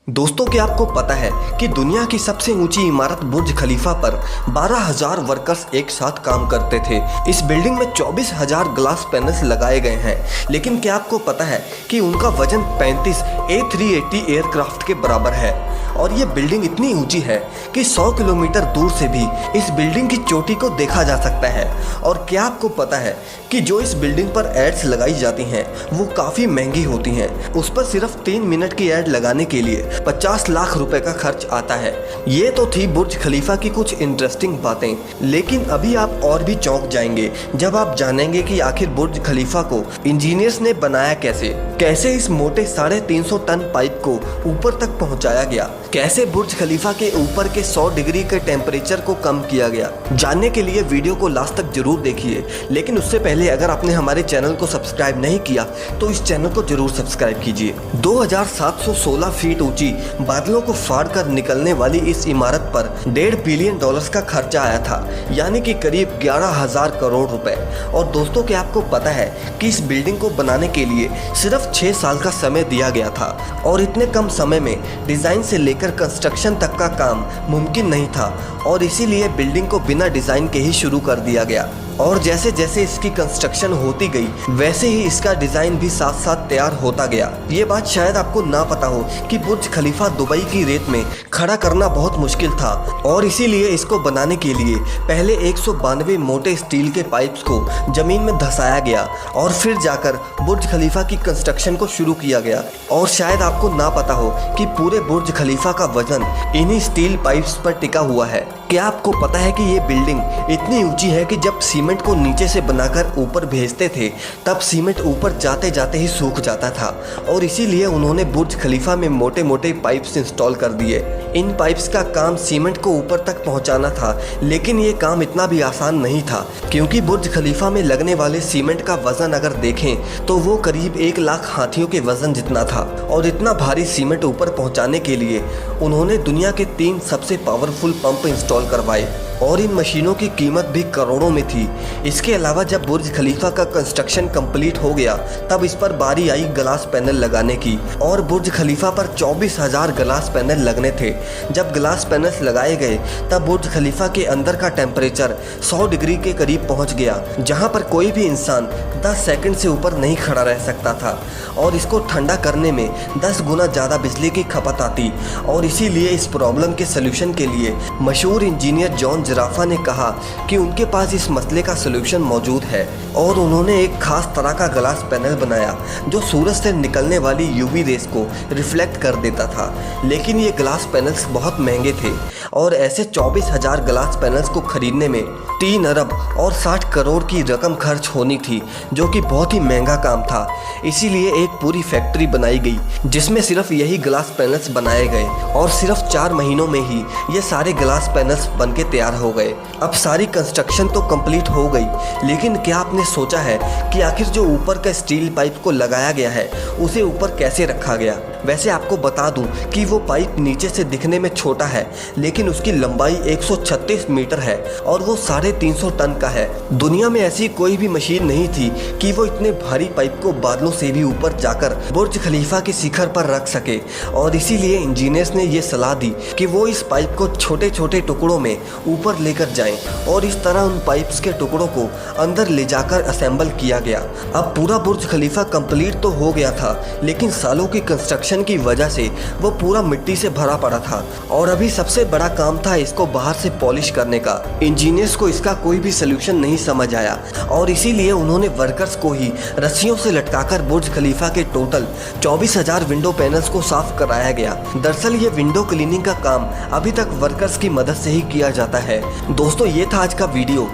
दोस्तों, क्या आपको पता है कि दुनिया की सबसे ऊंची इमारत बुर्ज खलीफा पर 12,000 वर्कर्स एक साथ काम करते थे। इस बिल्डिंग में 24,000 ग्लास पैनल्स लगाए गए हैं, लेकिन क्या आपको पता है कि उनका वजन 35 A380 एयरक्राफ्ट के बराबर है। और ये बिल्डिंग इतनी ऊंची है कि 100 किलोमीटर दूर से भी इस बिल्डिंग की चोटी को देखा जा सकता है। और क्या आपको पता है कि जो इस बिल्डिंग पर एड्स लगाई जाती हैं वो काफ़ी महंगी होती हैं। उस पर सिर्फ 3 मिनट की एड लगाने के लिए 50 लाख रुपए का खर्च आता है। ये तो थी बुर्ज खलीफा की कुछ इंटरेस्टिंग बातें, लेकिन अभी आप और भी चौंक जाएंगे जब आप जानेंगे कि आखिर बुर्ज खलीफा को इंजीनियर्स ने बनाया कैसे इस मोटे 350 टन पाइप को ऊपर तक पहुंचाया गया, कैसे बुर्ज खलीफा के ऊपर के 100 डिग्री के टेम्परेचर को कम किया गया। जानने के लिए वीडियो को लास्ट तक जरूर देखिए, लेकिन उससे पहले अगर आपने हमारे चैनल को सब्सक्राइब नहीं किया तो इस चैनल को जरूर सब्सक्राइब कीजिए। 2716 फीट ऊंची बादलों को फाड़ कर निकलने वाली इस इमारत पर $1.5 बिलियन का खर्चा आया था, यानी कि करीब 11,000 करोड़ रुपए। और दोस्तों, क्या आपको पता है कि इस बिल्डिंग को बनाने के लिए सिर्फ 6 साल का समय दिया गया था, और इतने कम समय में डिजाइन से लेकर कंस्ट्रक्शन तक का काम मुमकिन नहीं था, और इसीलिए बिल्डिंग को बिना डिजाइन के ही शुरू कर दिया गया। और जैसे जैसे इसकी कंस्ट्रक्शन होती गई वैसे ही इसका डिजाइन भी साथ साथ तैयार होता गया। ये बात शायद आपको ना पता हो कि बुर्ज खलीफा दुबई की रेत में खड़ा करना बहुत मुश्किल था, और इसीलिए इसको बनाने के लिए पहले 192 मोटे स्टील के पाइप्स को जमीन में धंसाया गया, और फिर जाकर बुर्ज खलीफा की कंस्ट्रक्शन को शुरू किया गया। और शायद आपको ना पता हो कि पूरे बुर्ज खलीफा का वजन इन्हीं स्टील पाइप्स पर टिका हुआ है। क्या आपको पता है कि ये बिल्डिंग इतनी ऊंची है कि जब सीमेंट को नीचे से बनाकर ऊपर भेजते थे तब सीमेंट ऊपर जाते जाते ही सूख जाता था, और इसीलिए उन्होंने बुर्ज खलीफा में मोटे मोटे पाइप्स इंस्टॉल कर दिए। इन पाइप्स का काम सीमेंट को ऊपर तक पहुंचाना था, लेकिन ये काम इतना भी आसान नहीं था, क्योंकि बुर्ज खलीफा में लगने वाले सीमेंट का वजन अगर देखें तो वो करीब 1 लाख हाथियों के वजन जितना था। और इतना भारी सीमेंट ऊपर पहुंचाने के लिए उन्होंने दुनिया के 3 सबसे पावरफुल पंप इंस्टॉल करवाए, और इन मशीनों की कीमत भी करोड़ों में थी। इसके अलावा जब बुर्ज खलीफा का कंस्ट्रक्शन कंप्लीट हो गया तब इस पर बारी आई ग्लास पैनल लगाने की, और बुर्ज खलीफा पर 24,000 ग्लास पैनल लगने थे। जब ग्लास पैनल्स लगाए गए तब बुर्ज खलीफा के अंदर का टेम्परेचर 100 डिग्री के करीब पहुंच गया, जहां पर कोई भी इंसान 10 सेकंड से ऊपर नहीं खड़ा रह सकता था, और इसको ठंडा करने में 10 गुना ज़्यादा बिजली की खपत आती। और इसीलिए इस प्रॉब्लम के सोल्यूशन के लिए मशहूर इंजीनियर जॉन जिराफा ने कहा कि उनके पास इस मसले का सलूशन मौजूद है, और उन्होंने एक खास तरह का ग्लास पैनल बनाया जो सूरज से निकलने वाली यूवी रेस को रिफ्लेक्ट कर देता था। लेकिन ये ग्लास पैनल्स बहुत महंगे थे, और ऐसे 24,000 ग्लास पैनल्स को खरीदने में 3 अरब और 60 करोड़ की रकम खर्च होनी थी, जो कि बहुत ही महंगा काम था। इसीलिए एक पूरी फैक्ट्री बनाई गई जिसमें सिर्फ यही ग्लास पैनल्स बनाए गए, और सिर्फ 4 महीनों में ही ये सारे ग्लास पैनल्स बनके तैयार हो गए। अब सारी कंस्ट्रक्शन तो कंप्लीट हो गई, लेकिन क्या आपने सोचा है कि आखिर जो ऊपर का स्टील पाइप को लगाया गया है उसे ऊपर कैसे रखा गया? वैसे आपको बता दूं कि वो पाइप नीचे से दिखने में छोटा है, लेकिन उसकी लंबाई 136 मीटर है, और वो 350 टन का है। दुनिया में ऐसी कोई भी मशीन नहीं थी कि वो इतने भारी पाइप को बादलों से भी ऊपर जाकर बुर्ज खलीफा के शिखर पर रख सके। और इसीलिए इंजीनियर्स ने ये सलाह दी कि वो इस पाइप को छोटे छोटे टुकड़ों में ऊपर लेकर जाएं, और इस तरह उन पाइप्स के टुकड़ों को अंदर ले जाकर असेंबल किया गया। अब पूरा बुर्ज खलीफा कंप्लीट तो हो गया था, लेकिन सालों की कंस्ट्रक्शन की वजह से वो पूरा मिट्टी से भरा पड़ा था, और अभी सबसे बड़ा काम था इसको बाहर से पॉलिश करने का। इंजीनियर्स को इसका कोई भी सलूशन नहीं समझ आया, और इसीलिए उन्होंने वर्कर्स को ही रस्सियों से लटकाकर बुर्ज खलीफा के टोटल 24,000 विंडो पैनल्स को साफ कराया गया। दरअसल ये विंडो क्लीनिंग का काम अभी तक वर्कर्स की मदद से ही किया जाता है। दोस्तों, ये था आज का वीडियो।